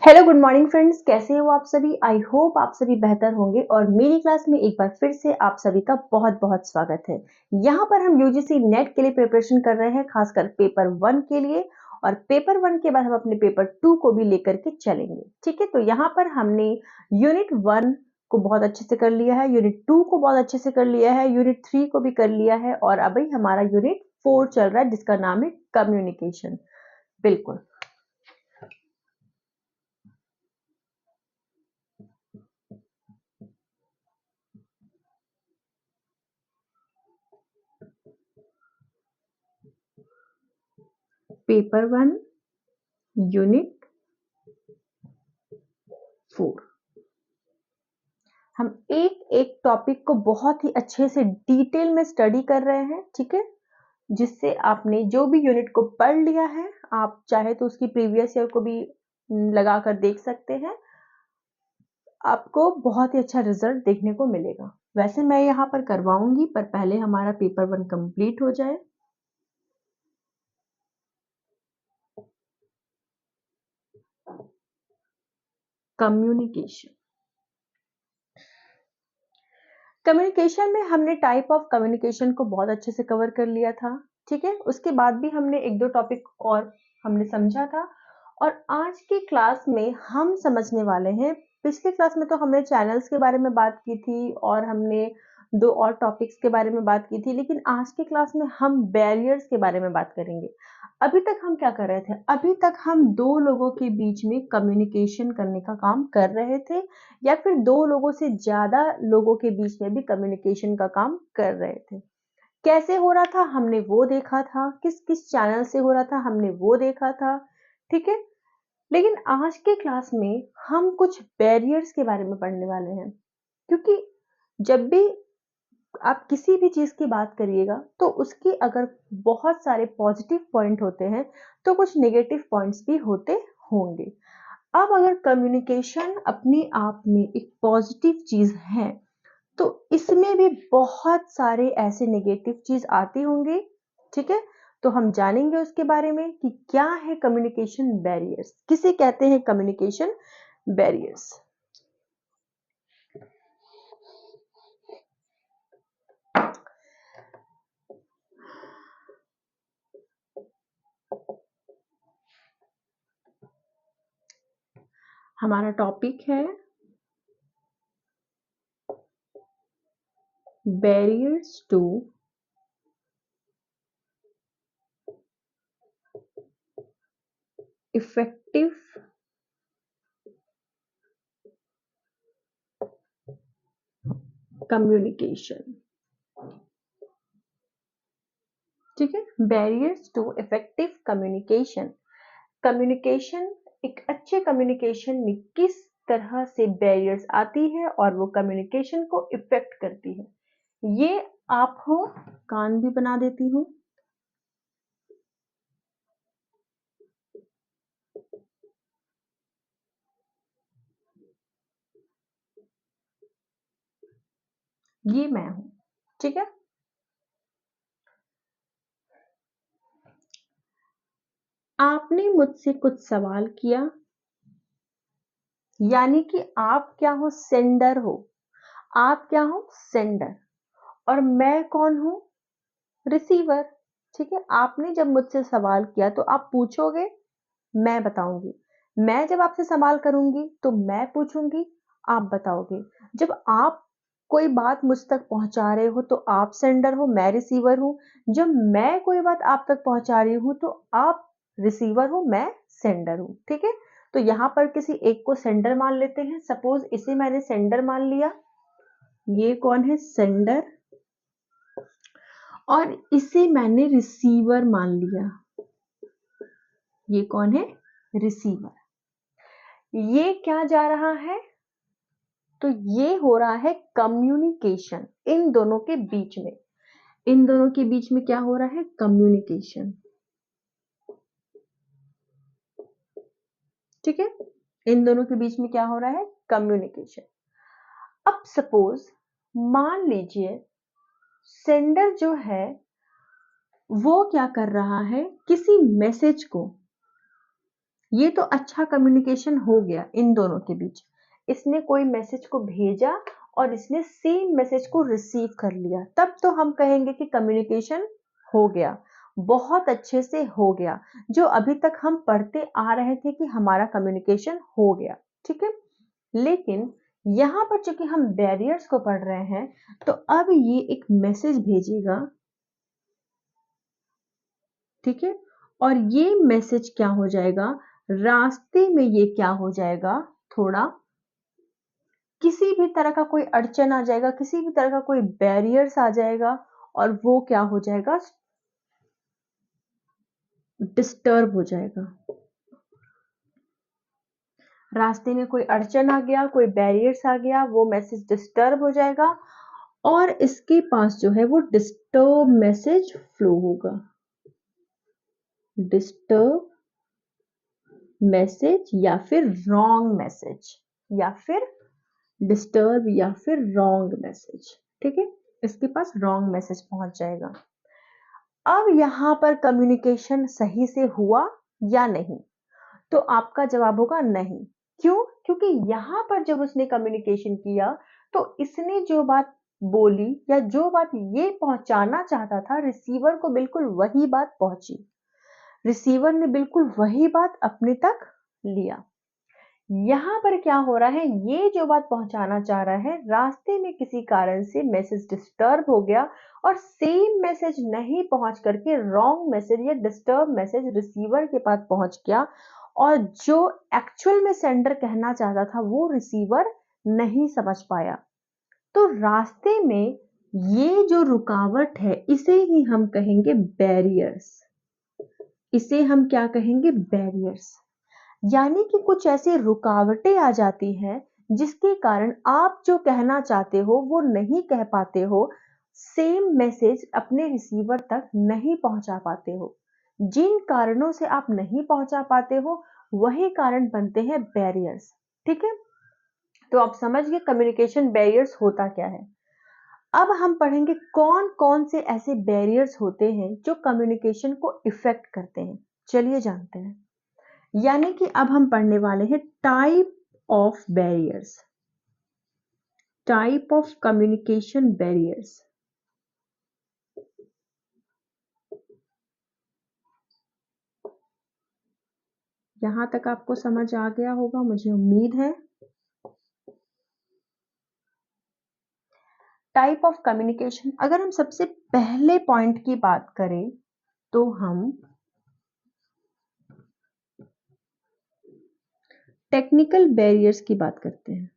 Hello good morning friends, कैसे हो आप सभी। आई होप आप सभी बेहतर होंगे और मेरी क्लास में एक बार फिर से आप सभी का बहुत बहुत स्वागत है। यहाँ पर हम यूजीसी नेट के लिए प्रिपरेशन कर रहे हैं, खासकर पेपर 1 के लिए। और पेपर 1 के बाद हम अपने पेपर 2 को भी लेकर के चलेंगे। ठीक है, तो यहाँ पर हमने यूनिट 1 को बहुत अच्छे से कर लिया है, यूनिट 2 को बहुत अच्छे से कर लिया है, यूनिट 3 को भी कर लिया है और अभी हमारा यूनिट 4 चल रहा है जिसका नाम है कम्युनिकेशन। बिल्कुल। पेपर 1 यूनिट 4 हम एक एक टॉपिक को बहुत ही अच्छे से डिटेल में स्टडी कर रहे हैं। ठीक है, जिससे आपने जो भी यूनिट को पढ़ लिया है, आप चाहे तो उसकी प्रीवियस ईयर को भी लगा कर देख सकते हैं। आपको बहुत ही अच्छा रिजल्ट देखने को मिलेगा। वैसे मैं यहाँ पर करवाऊंगी, पर पहले हमारा पेपर 1 कंप्लीट हो जाए। कम्युनिकेशन कम्युनिकेशन में हमने टाइप ऑफ कम्युनिकेशन को बहुत अच्छे से कवर कर लिया था। ठीक है, उसके बाद भी हमने एक दो टॉपिक और हमने समझा था और आज की क्लास में हम समझने वाले हैं। पिछली क्लास में तो हमने चैनल्स के बारे में बात की थी और हमने दो और टॉपिक्स के बारे में बात की थी, लेकिन आज की क्लास में हम बैरियर्स के बारे में बात करेंगे। अभी तक हम क्या कर रहे थे, अभी तक हम दो लोगों के बीच में कम्युनिकेशन करने का काम कर रहे थे, या फिर दो लोगों से ज्यादा लोगों के बीच में भी कम्युनिकेशन का काम कर रहे थे। कैसे हो रहा था हमने वो देखा था, किस किस चैनल से हो रहा था हमने वो देखा था। ठीक है, लेकिन आज के क्लास में हम कुछ बैरियर्स के बारे में पढ़ने वाले हैं, क्योंकि जब भी आप किसी भी चीज की बात करिएगा तो उसकी अगर बहुत सारे पॉजिटिव पॉइंट होते हैं तो कुछ नेगेटिव पॉइंट्स भी होते होंगे। अब अगर कम्युनिकेशन अपने आप में एक पॉजिटिव चीज है तो इसमें भी बहुत सारे ऐसे नेगेटिव चीज आती होंगे। ठीक है, तो हम जानेंगे उसके बारे में कि क्या है कम्युनिकेशन बैरियर्स, किसे कहते हैं कम्युनिकेशन बैरियर्स। हमारा टॉपिक है बैरियर्स टू इफेक्टिव कम्युनिकेशन। ठीक है, barriers to effective communication. Communication, एक अच्छे कम्युनिकेशन में किस तरह से बैरियर्स आती है और वो कम्युनिकेशन को इफेक्ट करती है, ये आप हो। कान भी बना देती हूँ। ये मैं हूं। ठीक है, आपने मुझसे कुछ सवाल किया, यानी कि आप क्या हो, सेंडर हो। आप क्या हो, सेंडर। और मैं कौन हूं, रिसीवर। ठीक है, आपने जब मुझसे सवाल किया तो आप पूछोगे, मैं बताऊंगी। मैं जब आपसे सवाल करूंगी तो मैं पूछूंगी, आप बताओगे। जब आप कोई बात मुझ तक पहुंचा रहे हो तो आप सेंडर हो, मैं रिसीवर हूं। जब मैं कोई बात आप तक पहुंचा रही हूं तो आप रिसीवर हो, मैं सेंडर हूं। ठीक है, तो यहां पर किसी एक को सेंडर मान लेते हैं। सपोज इसे मैंने सेंडर मान लिया। ये कौन है, सेंडर। और इसे मैंने रिसीवर मान लिया। ये कौन है, रिसीवर। ये क्या जा रहा है, तो ये हो रहा है कम्युनिकेशन इन दोनों के बीच में। इन दोनों के बीच में क्या हो रहा है, कम्युनिकेशन। ठीक है, इन दोनों के बीच में क्या हो रहा है, कम्युनिकेशन। अब सपोज मान लीजिए सेंडर जो है वो क्या कर रहा है, किसी मैसेज को ये तो अच्छा कम्युनिकेशन हो गया इन दोनों के बीच। इसने कोई मैसेज को भेजा और इसने सेम मैसेज को रिसीव कर लिया, तब तो हम कहेंगे कि कम्युनिकेशन हो गया, बहुत अच्छे से हो गया। जो अभी तक हम पढ़ते आ रहे थे कि हमारा कम्युनिकेशन हो गया, ठीक है। लेकिन यहाँ पर चूंकि हम बैरियर्स को पढ़ रहे हैं, तो अब ये एक मैसेज भेजेगा, ठीक है। और ये मैसेज क्या हो जाएगा, रास्ते में ये क्या हो जाएगा, थोड़ा किसी भी तरह का कोई अड़चन आ जाएगा, किसी भी तरह का कोई बैरियर्स आ जाएगा और वो क्या हो जाएगा, डिस्टर्ब हो जाएगा। रास्ते में कोई अड़चन आ गया, कोई बैरियर्स आ गया, वो मैसेज डिस्टर्ब हो जाएगा और इसके पास जो है वो डिस्टर्ब मैसेज फ्लो होगा। डिस्टर्ब मैसेज या फिर रॉन्ग मैसेज, या फिर डिस्टर्ब या फिर रॉन्ग मैसेज, ठीक है। इसके पास रॉन्ग मैसेज पहुंच जाएगा। अब यहां पर कम्युनिकेशन सही से हुआ या नहीं, तो आपका जवाब होगा नहीं। क्यों? क्योंकि यहां पर जब उसने कम्युनिकेशन किया तो इसने जो बात बोली या जो बात ये पहुंचाना चाहता था, रिसीवर को बिल्कुल वही बात पहुंची। रिसीवर ने बिल्कुल वही बात अपने तक लिया। यहाँ पर क्या हो रहा है, ये जो बात पहुंचाना चाह रहा है, रास्ते में किसी कारण से मैसेज डिस्टर्ब हो गया और सेम मैसेज नहीं पहुंच करके रॉन्ग मैसेज या डिस्टर्ब मैसेज रिसीवर के पास पहुंच गया और जो एक्चुअल में सेंडर कहना चाहता था वो रिसीवर नहीं समझ पाया। तो रास्ते में ये जो रुकावट है इसे ही हम कहेंगे बैरियर्स। इसे हम क्या कहेंगे, बैरियर्स। यानी कि कुछ ऐसी रुकावटें आ जाती हैं जिसके कारण आप जो कहना चाहते हो वो नहीं कह पाते हो, सेम मैसेज अपने रिसीवर तक नहीं पहुंचा पाते हो। जिन कारणों से आप नहीं पहुंचा पाते हो वही कारण बनते हैं बैरियर्स, ठीक है। तो आप समझ गए कम्युनिकेशन बैरियर्स होता क्या है। अब हम पढ़ेंगे कौन कौन से ऐसे बैरियर्स होते हैं जो कम्युनिकेशन को इफेक्ट करते हैं। चलिए जानते हैं। यानी कि अब हम पढ़ने वाले हैं type of barriers, type of communication barriers. यहां तक आपको समझ आ गया होगा, मुझे उम्मीद है। टाइप ऑफ कम्युनिकेशन, अगर हम सबसे पहले पॉइंट की बात करें तो हम टेक्निकल बैरियर्स की बात करते हैं।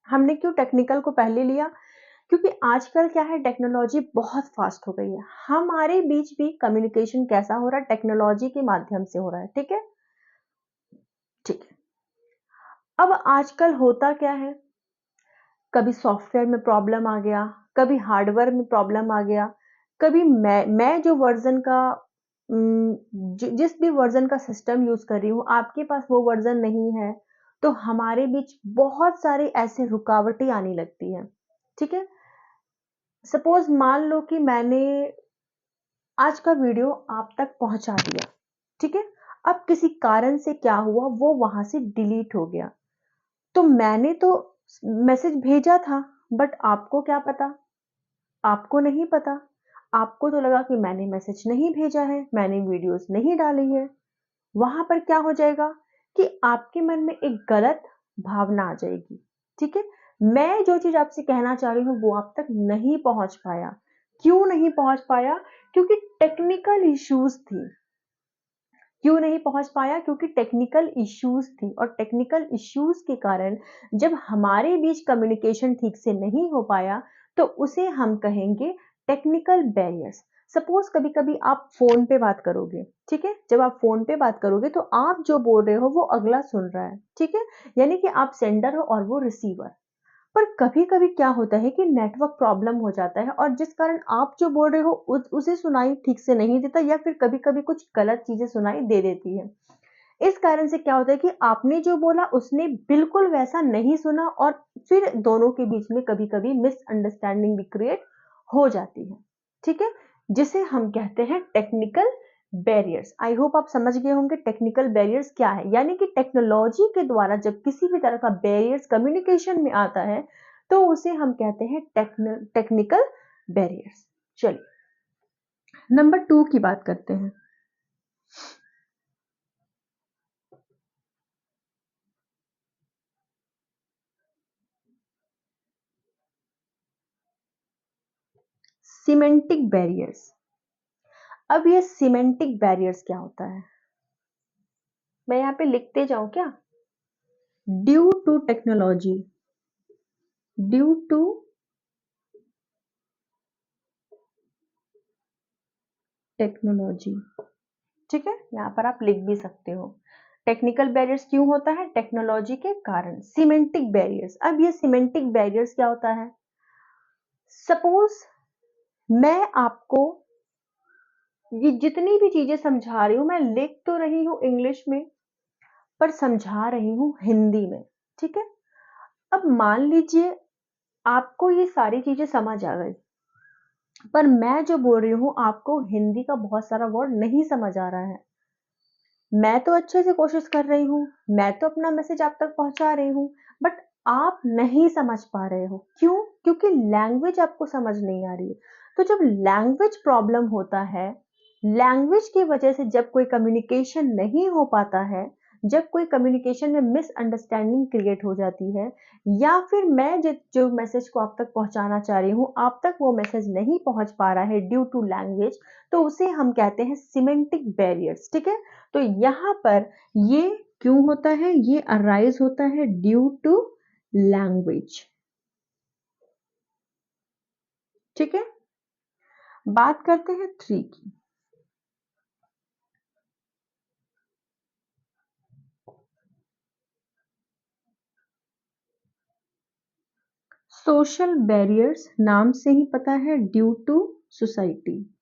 हमने क्यों टेक्निकल को पहले लिया, क्योंकि आजकल क्या है, टेक्नोलॉजी बहुत फास्ट हो गई है। हमारे बीच भी कम्युनिकेशन कैसा हो रहा है, टेक्नोलॉजी के माध्यम से हो रहा है, ठीक है। ठीक है। अब आजकल होता क्या है, कभी सॉफ्टवेयर में प्रॉब्लम आ गया, कभी हार्डवेयर में प्रॉब्लम आ गया, कभी मैं जो वर्जन का जिस भी वर्जन का सिस्टम यूज कर रही हूँ आपके पास वो वर्जन नहीं है, तो हमारे बीच बहुत सारे ऐसे रुकावटें आने लगती हैं, ठीक है। सपोज मान लो कि मैंने आज का वीडियो आप तक पहुंचा दिया, ठीक है। अब किसी कारण से क्या हुआ, वो वहां से डिलीट हो गया। तो मैंने तो मैसेज भेजा था, बट आपको क्या पता, आपको नहीं पता। आपको तो लगा कि मैंने मैसेज नहीं भेजा है, मैंने वीडियोस नहीं डाली है। वहां पर क्या हो जाएगा कि आपके मन में एक गलत भावना आ जाएगी, ठीक है। मैं जो चीज आपसे कहना चाह रही हूँ वो आप तक नहीं पहुंच पाया। क्यों नहीं पहुंच पाया? क्योंकि टेक्निकल इश्यूज थी। क्यों नहीं पहुंच पाया? क्योंकि टेक्निकल इश्यूज थी, और टेक्निकल इश्यूज के कारण जब हमारे बीच कम्युनिकेशन ठीक से नहीं हो पाया तो उसे हम कहेंगे टेक्निकल बैरियर्स। सपोज कभी कभी आप फोन पे बात करोगे, ठीक है। जब आप फोन पे बात करोगे तो आप जो बोल रहे हो वो अगला सुन रहा है, ठीक है। यानी कि आप सेंडर हो और वो रिसीवर। पर कभी-कभी क्या होता है कि नेटवर्क प्रॉब्लम हो जाता है और जिस कारण आप जो बोल रहे हो उसे सुनाई ठीक से नहीं देता, या फिर कभी-कभी कुछ गलत चीजें सुनाई दे देती है। इस कारण से क्या होता है कि आपने जो बोला उसने बिल्कुल वैसा नहीं सुना और फिर दोनों के बीच में कभी-कभी मिसअंडरस्टैंडिंग भी क्रिएट हो जाती है, ठीक है। जिसे हम कहते हैं टेक्निकल बैरियर्स, आई होप आप समझ गए होंगे टेक्निकल बैरियर्स क्या है। यानी कि टेक्नोलॉजी के द्वारा जब किसी भी तरह का बैरियर्स कम्युनिकेशन में आता है तो उसे हम कहते हैं टेक्निकल बैरियर्स। चलिए नंबर 2 की बात करते हैं। Semantic barriers. अब ये सीमेंटिक बैरियर्स क्या होता है, मैं यहाँ पे लिखते जाऊं क्या? Due to technology, due to technology, ठीक है, यहाँ पर आप लिख भी सकते हो। टेक्निकल बैरियर्स क्यों होता है? टेक्नोलॉजी के कारण। सीमेंटिक बैरियर्स, अब ये सीमेंटिक बैरियर्स क्या होता है? सपोज मैं आपको ये जितनी भी चीजें समझा रही हूं, मैं लिख तो रही हूं इंग्लिश में पर समझा रही हूं हिंदी में, ठीक है। अब मान लीजिए आपको ये सारी चीजें समझ आ गई पर मैं जो बोल रही हूँ आपको हिंदी का बहुत सारा वर्ड नहीं समझ आ रहा है। मैं तो अच्छे से कोशिश कर रही हूँ, मैं तो अपना मैसेज आप तक पहुंचा रही हूँ, बट आप नहीं समझ पा रहे हो। क्यों? क्योंकि लैंग्वेज आपको समझ नहीं आ रही है। तो जब लैंग्वेज प्रॉब्लम होता है, लैंग्वेज की वजह से जब कोई कम्युनिकेशन नहीं हो पाता है, जब कोई कम्युनिकेशन में मिसअंडरस्टैंडिंग क्रिएट हो जाती है, या फिर मैं जो मैसेज को आप तक पहुंचाना चाह रही हूँ आप तक वो मैसेज नहीं पहुंच पा रहा है ड्यू टू लैंग्वेज, तो उसे हम कहते हैं सिमेंटिक बैरियर्स, ठीक है। तो यहाँ पर ये क्यों होता है? ये अराइज होता है ड्यू टू लैंग्वेज, ठीक है। बात करते हैं 3 की। सोशल बैरियर्स, नाम से ही पता है ड्यू टू सोसाइटी।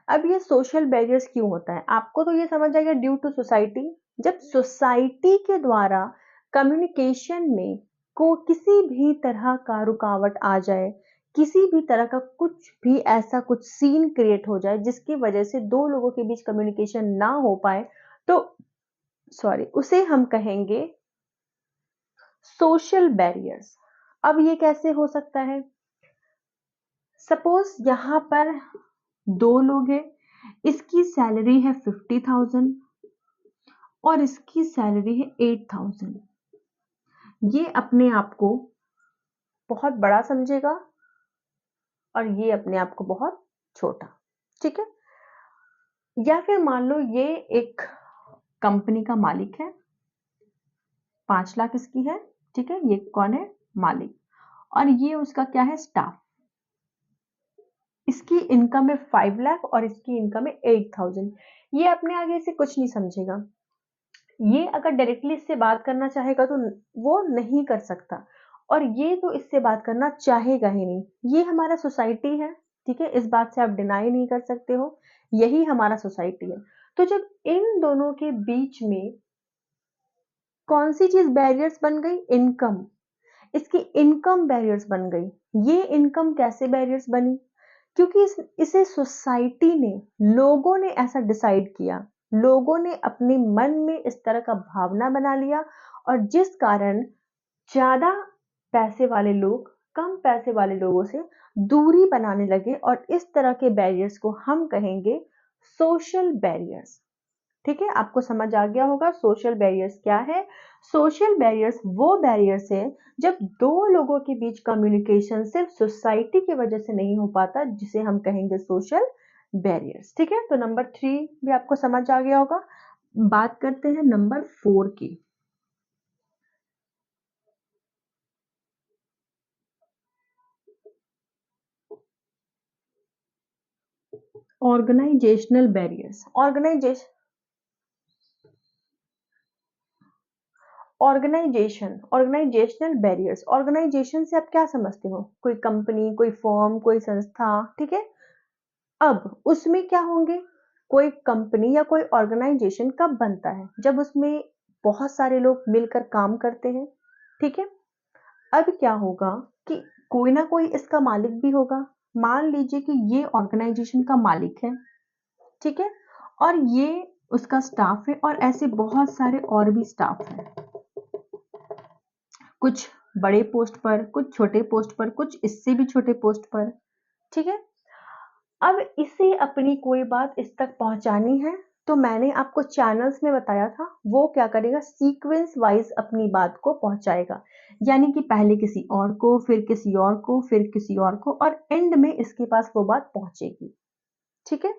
अब ये सोशल बैरियर्स क्यों होता है आपको तो ये समझ आएगा ड्यू टू सोसाइटी। जब सोसाइटी के द्वारा कम्युनिकेशन में को किसी भी तरह का रुकावट आ जाए, किसी भी तरह का कुछ भी ऐसा कुछ सीन क्रिएट हो जाए जिसकी वजह से दो लोगों के बीच कम्युनिकेशन ना हो पाए, तो सॉरी उसे हम कहेंगे सोशल बैरियर्स। अब ये कैसे हो सकता है? सपोज यहाँ पर दो लोग हैं, इसकी सैलरी है 50,000 और इसकी सैलरी है 8,000। ये अपने आप को बहुत बड़ा समझेगा और ये अपने आप को बहुत छोटा, ठीक है। या फिर मान लो ये एक कंपनी का मालिक है, 5 लाख इसकी है, ठीक है। ये कौन है? मालिक। और ये उसका क्या है? स्टाफ। इसकी इनकम है 5 लाख और इसकी इनकम है 8,000। ये अपने आगे से कुछ नहीं समझेगा। ये अगर डायरेक्टली इससे बात करना चाहेगा तो वो नहीं कर सकता, और ये तो इससे बात करना चाहेगा ही नहीं। ये हमारा सोसाइटी है, ठीक है, इस बात से आप डिनाई नहीं कर सकते हो, यही हमारा सोसाइटी है। तो जब इन दोनों के बीच में कौन सी चीज बैरियर्स बन गई? इनकम। इसकी इनकम बैरियर्स बन गई। ये इनकम कैसे बैरियर्स बनी? क्योंकि इसे सोसाइटी ने, लोगों ने ऐसा डिसाइड किया, लोगों ने अपने मन में इस तरह का भावना बना लिया, और जिस कारण ज्यादा पैसे वाले लोग कम पैसे वाले लोगों से दूरी बनाने लगे, और इस तरह के बैरियर्स को हम कहेंगे सोशल बैरियर्स, ठीक है। आपको समझ आ गया होगा सोशल बैरियर्स क्या है। सोशल बैरियर्स वो बैरियर्स है जब दो लोगों के बीच कम्युनिकेशन सिर्फ सोसाइटी की वजह से नहीं हो पाता, जिसे हम कहेंगे सोशल बैरियर्स, ठीक है। तो नंबर 3 भी आपको समझ आ गया होगा। बात करते हैं नंबर 4 की। Organisational barriers. Organisational barriers. Organisation से आप क्या समझते हो? कोई कंपनी, कोई फर्म, कोई संस्था, ठीक है। अब उसमें क्या होंगे? कोई कंपनी या कोई ऑर्गेनाइजेशन कब बनता है? जब उसमें बहुत सारे लोग मिलकर काम करते हैं, ठीक है। अब क्या होगा कि कोई ना कोई इसका मालिक भी होगा, मान लीजिए कि ये ऑर्गेनाइजेशन का मालिक है, ठीक है, और ये उसका स्टाफ है और ऐसे बहुत सारे और भी स्टाफ हैं, कुछ बड़े पोस्ट पर, कुछ छोटे पोस्ट पर, कुछ इससे भी छोटे पोस्ट पर, ठीक है। अब इसे अपनी कोई बात इस तक पहुंचानी है, तो मैंने आपको चैनल्स में बताया था, वो क्या करेगा, सीक्वेंस वाइज अपनी बात को पहुंचाएगा, यानी कि पहले किसी और को, फिर किसी और को, फिर किसी और को, और एंड में इसके पास वो बात पहुंचेगी, ठीक है।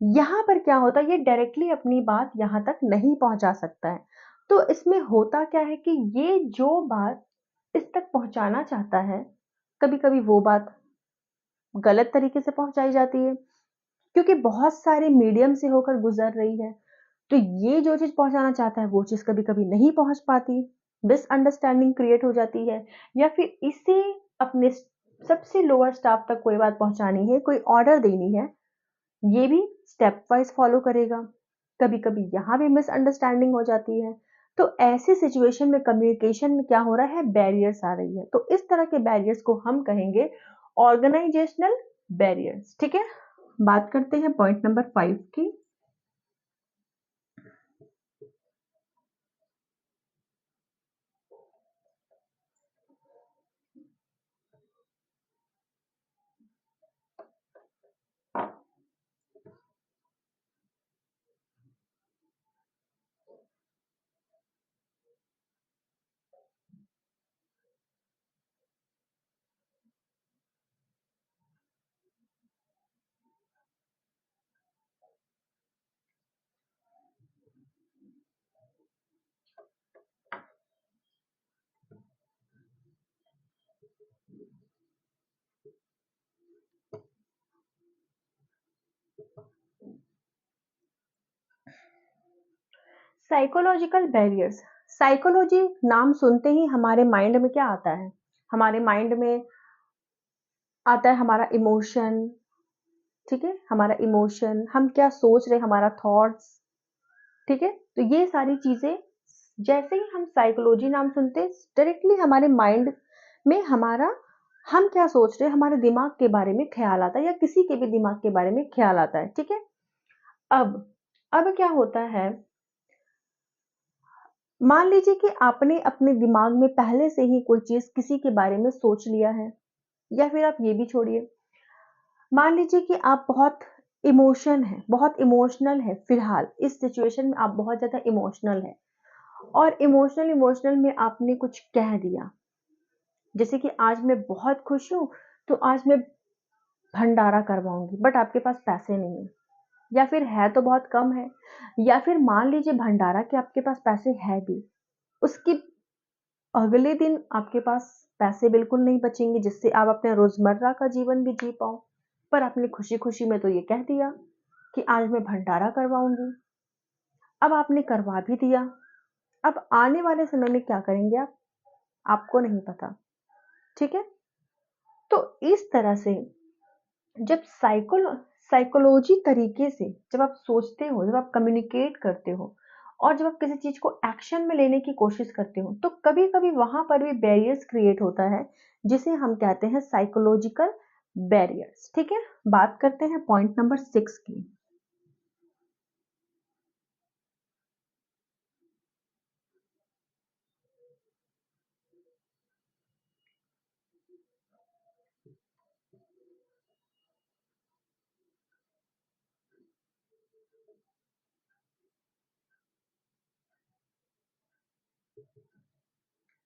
यहाँ पर क्या होता है, ये डायरेक्टली अपनी बात यहाँ तक नहीं पहुंचा सकता है, तो इसमें होता क्या है कि ये जो बात इस तक पहुंचाना चाहता है, कभी कभी वो बात गलत तरीके से पहुंचाई जाती है, क्योंकि बहुत सारे मीडियम से होकर गुजर रही है, तो ये जो चीज पहुंचाना चाहता है वो चीज कभी कभी नहीं पहुंच पाती, मिसअंडरस्टैंडिंग क्रिएट हो जाती है, या फिर इसे अपने सबसे लोअर स्टाफ तक कोई बात पहुंचानी है, कोई ऑर्डर देनी है, ये भी स्टेप वाइज फॉलो करेगा, कभी कभी यहाँ भी मिसअंडरस्टैंडिंग हो जाती है। तो ऐसी सिचुएशन में कम्युनिकेशन में क्या हो रहा है, बैरियर्स आ रही है, तो इस तरह के बैरियर्स को हम कहेंगे ऑर्गेनाइजेशनल बैरियर्स, ठीक है। बात करते हैं पॉइंट नंबर 5 की। साइकोलॉजिकल बैरियर्स, साइकोलॉजी नाम सुनते ही हमारे माइंड में क्या आता है, हमारे माइंड में आता है हमारा इमोशन, ठीक है, हमारा इमोशन, हम क्या सोच रहे, हमारा थॉट्स, ठीक है। तो ये सारी चीजें जैसे ही हम साइकोलॉजी नाम सुनते हैं, डायरेक्टली हमारे माइंड में हमारा, हम क्या सोच रहे हैं, हमारे दिमाग के बारे में ख्याल आता है, या किसी के भी दिमाग के बारे में ख्याल आता है, ठीक है। अब अब क्या होता है, मान लीजिए कि आपने अपने दिमाग में पहले से ही कोई चीज किसी के बारे में सोच लिया है, या फिर आप ये भी छोड़िए, मान लीजिए कि आप बहुत इमोशनल है, फिलहाल इस सिचुएशन में आप बहुत ज्यादा इमोशनल है, और इमोशनल इमोशनल में आपने कुछ कह दिया, जैसे कि आज मैं बहुत खुश हूं, तो आज मैं भंडारा करवाऊंगी, बट आपके पास पैसे नहीं है, या फिर है तो बहुत कम है, या फिर मान लीजिए भंडारा के आपके पास पैसे है भी, उसकी अगले दिन आपके पास पैसे बिल्कुल नहीं बचेंगे जिससे आप अपने रोजमर्रा का जीवन भी जी पाओ, पर आपने खुशी खुशी में तो ये कह दिया कि आज मैं भंडारा करवाऊंगी, अब आपने करवा भी दिया, अब आने वाले समय में क्या करेंगे आप, आपको नहीं पता, ठीक है। तो इस तरह से जब साइकोलॉजी तरीके से जब आप सोचते हो, जब आप कम्युनिकेट करते हो, और जब आप किसी चीज को एक्शन में लेने की कोशिश करते हो, तो कभी कभी वहां पर भी बैरियर्स क्रिएट होता है, जिसे हम कहते हैं साइकोलॉजिकल बैरियर्स, ठीक है। बात करते हैं पॉइंट नंबर 6 की।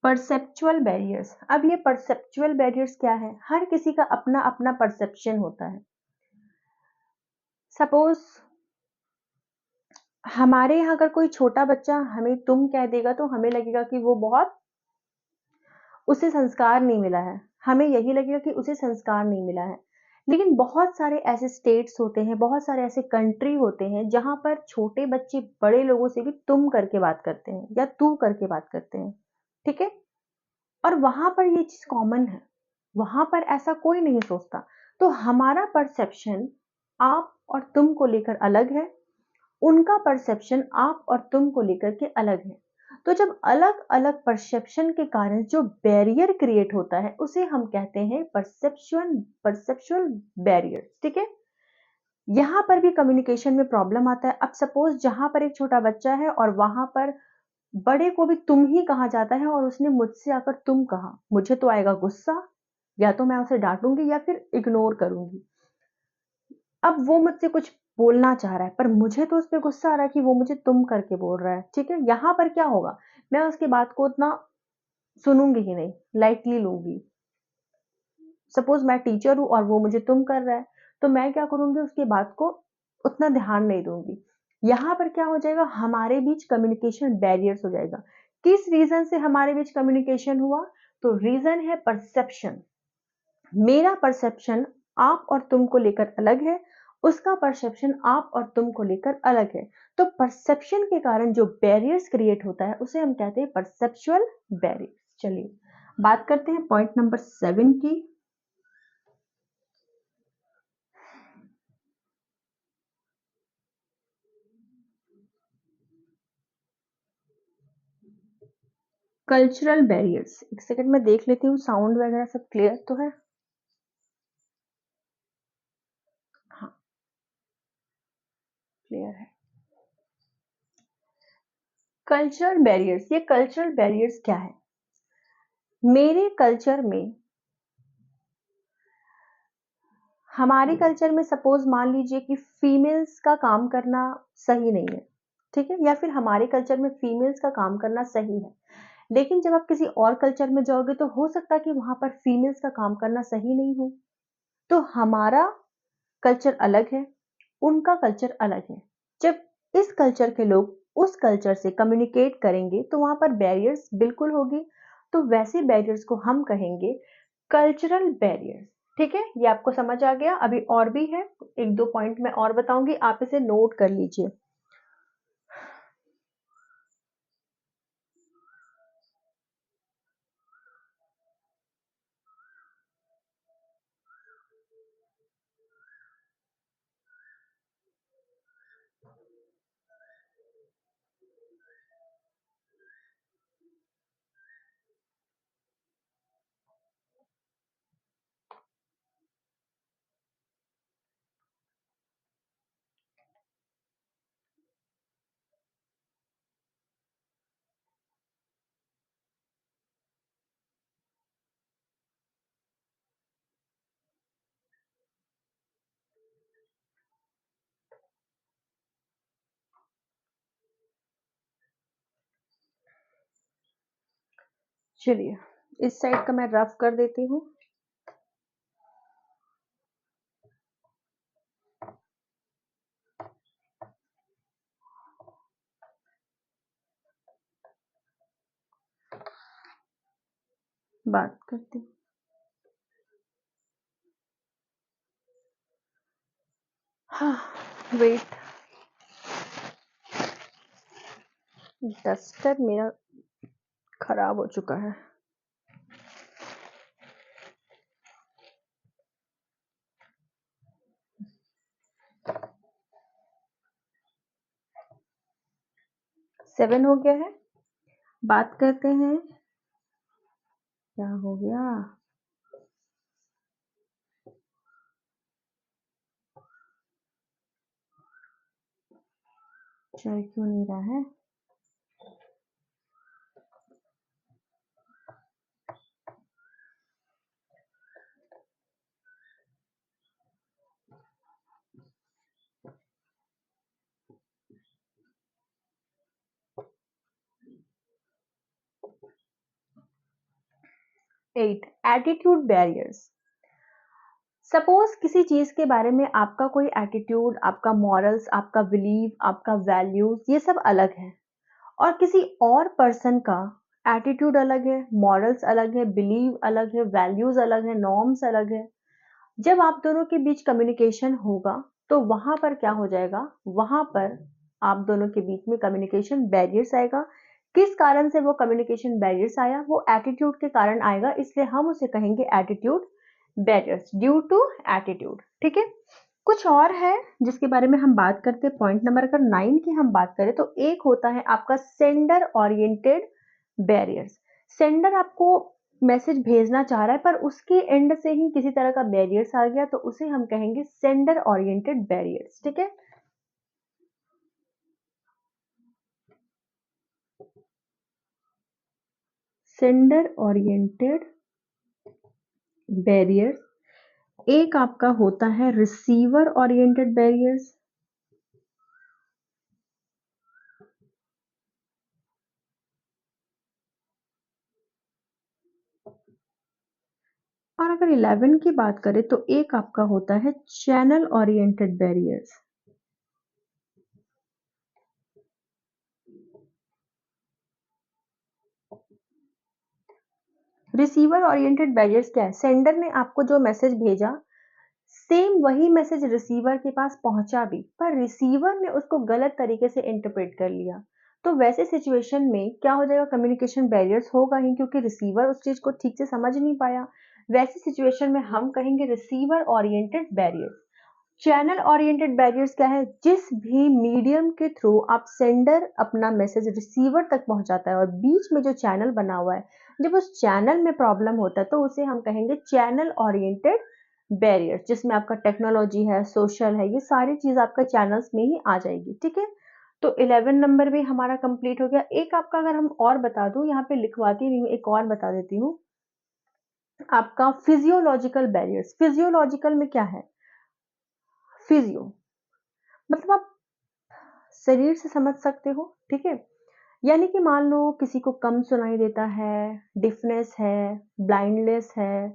परसेप्चुअल बैरियर्स, अब ये परसेप्चुअल बैरियर्स क्या है, हर किसी का अपना अपना परसेप्शन होता है। सपोज हमारे यहाँ अगर कोई छोटा बच्चा हमें तुम कह देगा, तो हमें लगेगा कि वो बहुत, उसे संस्कार नहीं मिला है, हमें यही लगेगा कि उसे संस्कार नहीं मिला है। लेकिन बहुत सारे ऐसे स्टेट्स होते हैं, बहुत सारे ऐसे कंट्री होते हैं, जहां पर छोटे बच्चे बड़े लोगों से भी तुम करके बात करते हैं या तू करके बात करते हैं, ठीक है। और वहां पर ये चीज कॉमन है, वहां पर ऐसा कोई नहीं सोचता। तो हमारा परसेप्शन आप और तुम को लेकर अलग है, उनका परसेप्शन आप और तुम को लेकर के अलग है। तो जब अलग अलग परसेप्शन के कारण जो बैरियर क्रिएट होता है उसे हम कहते हैं परसेप्चुअल बैरियर। ठीक है, यहाँ पर भी कम्युनिकेशन में प्रॉब्लम आता है। अब सपोज जहां पर एक छोटा बच्चा है और वहां पर बड़े को भी तुम ही कहा जाता है और उसने मुझसे आकर तुम कहा, मुझे तो आएगा गुस्सा, या तो मैं उसे डांटूंगी या फिर इग्नोर करूंगी। अब वो मुझसे कुछ बोलना चाह रहा है पर मुझे तो उस पर गुस्सा आ रहा है कि वो मुझे तुम करके बोल रहा है। ठीक है, यहाँ पर क्या होगा, मैं उसकी बात को उतना सुनूंगी ही नहीं, लाइटली लूंगी। सपोज मैं टीचर हूँ और वो मुझे तुम कर रहा है, तो मैं क्या करूंगी, उसकी बात को उतना ध्यान नहीं दूंगी। यहाँ पर क्या हो जाएगा, हमारे बीच कम्युनिकेशन बैरियर्स हो जाएगा। किस रीजन से हमारे बीच कम्युनिकेशन हुआ, तो रीजन है परसेप्शन। मेरा परसेप्शन आप और तुम को लेकर अलग है, उसका परसेप्शन आप और तुम को लेकर अलग है। तो परसेप्शन के कारण जो बैरियर्स क्रिएट होता है उसे हम कहते हैं परसेप्चुअल बैरियर्स। चलिए बात करते हैं पॉइंट नंबर 7 की। Cultural barriers. एक सेकंड में देख लेती हूँ साउंड वगैरह सब क्लियर तो है। हाँ, क्लियर है। कल्चरल बैरियर्स, ये कल्चरल बैरियर्स क्या है, मेरे कल्चर में, हमारे कल्चर में सपोज मान लीजिए कि फीमेल्स का काम करना सही नहीं है। ठीक है, या फिर हमारे कल्चर में फीमेल्स का काम करना सही है, लेकिन जब आप किसी और कल्चर में जाओगे तो हो सकता है कि वहां पर फीमेल्स का काम करना सही नहीं हो। तो हमारा कल्चर अलग है, उनका कल्चर अलग है। जब इस कल्चर के लोग उस कल्चर से कम्युनिकेट करेंगे तो वहां पर बैरियर्स बिल्कुल होगी। तो वैसे बैरियर्स को हम कहेंगे कल्चरल बैरियर्स। ठीक है, ये आपको समझ आ गया। अभी और भी है, एक दो पॉइंट मैं और बताऊंगी, आप इसे नोट कर लीजिए। चलिए इस साइड का मैं रफ कर देती हूँ। बात करती हूँ। हाँ वेट, डस्टर मेरा खराब हो चुका है। सेवन हो गया है। बात करते हैं, क्या हो गया, चल क्यों नहीं रहा है। Eight, attitude barriers. सपोज किसी चीज के बारे में आपका कोई एटीट्यूड, आपका मॉरल्स, आपका बिलीव, आपका वैल्यूज ये सब अलग है, और किसी और पर्सन का एटीट्यूड अलग है, मॉरल्स अलग है, बिलीव अलग है, वैल्यूज अलग है, नॉर्म्स अलग है। जब आप दोनों के बीच कम्युनिकेशन होगा तो वहां पर क्या हो जाएगा, वहां पर आप दोनों के बीच में कम्युनिकेशन बैरियर्स आएगा। किस कारण से वो कम्युनिकेशन बैरियर्स आया, वो एटीट्यूड के कारण आएगा, इसलिए हम उसे कहेंगे attitude barriers, due to attitude. ठीक है, कुछ और है जिसके बारे में हम बात करते हैं। पॉइंट नंबर अगर 9 की हम बात करें तो एक होता है आपका सेंडर ओरिएंटेड बैरियर्स। सेंडर आपको मैसेज भेजना चाह रहा है पर उसके एंड से ही किसी तरह का बैरियर्स आ गया तो उसे हम कहेंगे सेंडर ओरिएंटेड बैरियर्स। ठीक है, सेंडर ओरिएंटेड बैरियर्स। एक आपका होता है रिसीवर ओरिएंटेड बैरियर्स। और अगर 11 की बात करें तो एक आपका होता है channel oriented barriers. Receiver oriented barriers क्या है? सेंडर ने आपको जो मैसेज भेजा सेम वही मैसेज रिसीवर के पास पहुंचा भी, पर रिसीवर ने उसको गलत तरीके से इंटरप्रेट कर लिया। तो वैसे सिचुएशन में क्या हो जाएगा? कम्युनिकेशन बैरियर्स होगा ही, क्योंकि रिसीवर उस चीज को ठीक से समझ नहीं पाया। वैसी सिचुएशन में हम कहेंगे receiver oriented barriers. Channel oriented barriers क्या है? जिस भी मीडियम के थ्रू आप सेंडर अपना मैसेज रिसीवर तक पहुंचाता है और बीच में जो चैनल बना हुआ है, जब उस चैनल में प्रॉब्लम होता है तो उसे हम कहेंगे चैनल ओरिएंटेड बैरियर्स, जिसमें आपका टेक्नोलॉजी है, सोशल है, ये सारी चीज आपका चैनल्स में ही आ जाएगी। ठीक है, तो 11 नंबर भी हमारा कंप्लीट हो गया। एक आपका अगर हम और बता दूं, यहाँ पे लिखवाती नहीं हूँ, एक और बता देती हूँ आपका फिजियोलॉजिकल बैरियर्स। फिजियोलॉजिकल में क्या है? फिजियो मतलब आप शरीर से समझ सकते हो। ठीक है, यानी कि मान लो किसी को कम सुनाई देता है, डिफनेस है, ब्लाइंडनेस है,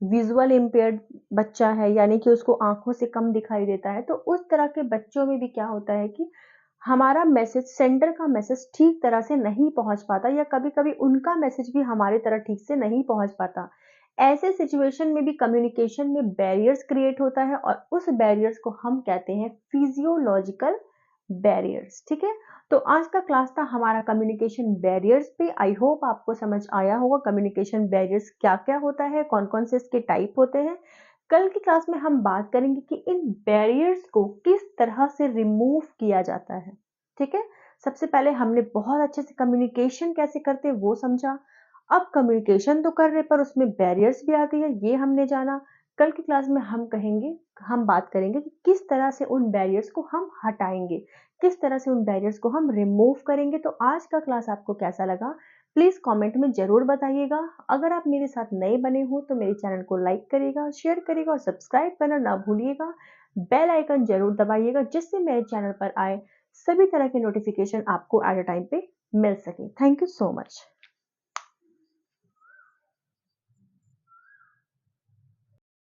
विजुअल इम्पेयर्ड बच्चा है, यानी कि उसको आंखों से कम दिखाई देता है, तो उस तरह के बच्चों में भी क्या होता है कि हमारा मैसेज, सेंडर का मैसेज ठीक तरह से नहीं पहुंच पाता, या कभी कभी उनका मैसेज भी हमारे तरह ठीक से नहीं पहुंच पाता। ऐसे सिचुएशन में भी कम्युनिकेशन में बैरियर्स क्रिएट होता है और उस बैरियर्स को हम कहते हैं फिजियोलॉजिकल बैरियर्स। ठीक है, तो आज का क्लास था हमारा कम्युनिकेशन बैरियर्स पे। आई होप आपको समझ आया होगा कम्युनिकेशन बैरियर्स क्या क्या होता है, कौन कौन से इसके टाइप होते हैं। कल की क्लास में हम बात करेंगे कि इन बैरियर्स को किस तरह से रिमूव किया जाता है। ठीक है, सबसे पहले हमने बहुत अच्छे से कम्युनिकेशन कैसे करते हैं वो समझा। अब कम्युनिकेशन तो कर रहे पर उसमें बैरियर्स भी आती है, ये हमने जाना। कल की क्लास में हम बात करेंगे कि किस तरह से उन बैरियर्स को हम हटाएंगे, किस तरह से उन बैरियर्स को हम रिमूव करेंगे। तो आज का क्लास आपको कैसा लगा प्लीज कमेंट में जरूर बताइएगा। अगर आप मेरे साथ नए बने हो तो मेरे चैनल को लाइक करिएगा, शेयर करिएगा और सब्सक्राइब करना ना भूलिएगा। बेल आइकन जरूर दबाइएगा जिससे मेरे चैनल पर आए सभी तरह के नोटिफिकेशन आपको एट अ टाइम पे मिल सके। Thank you so much.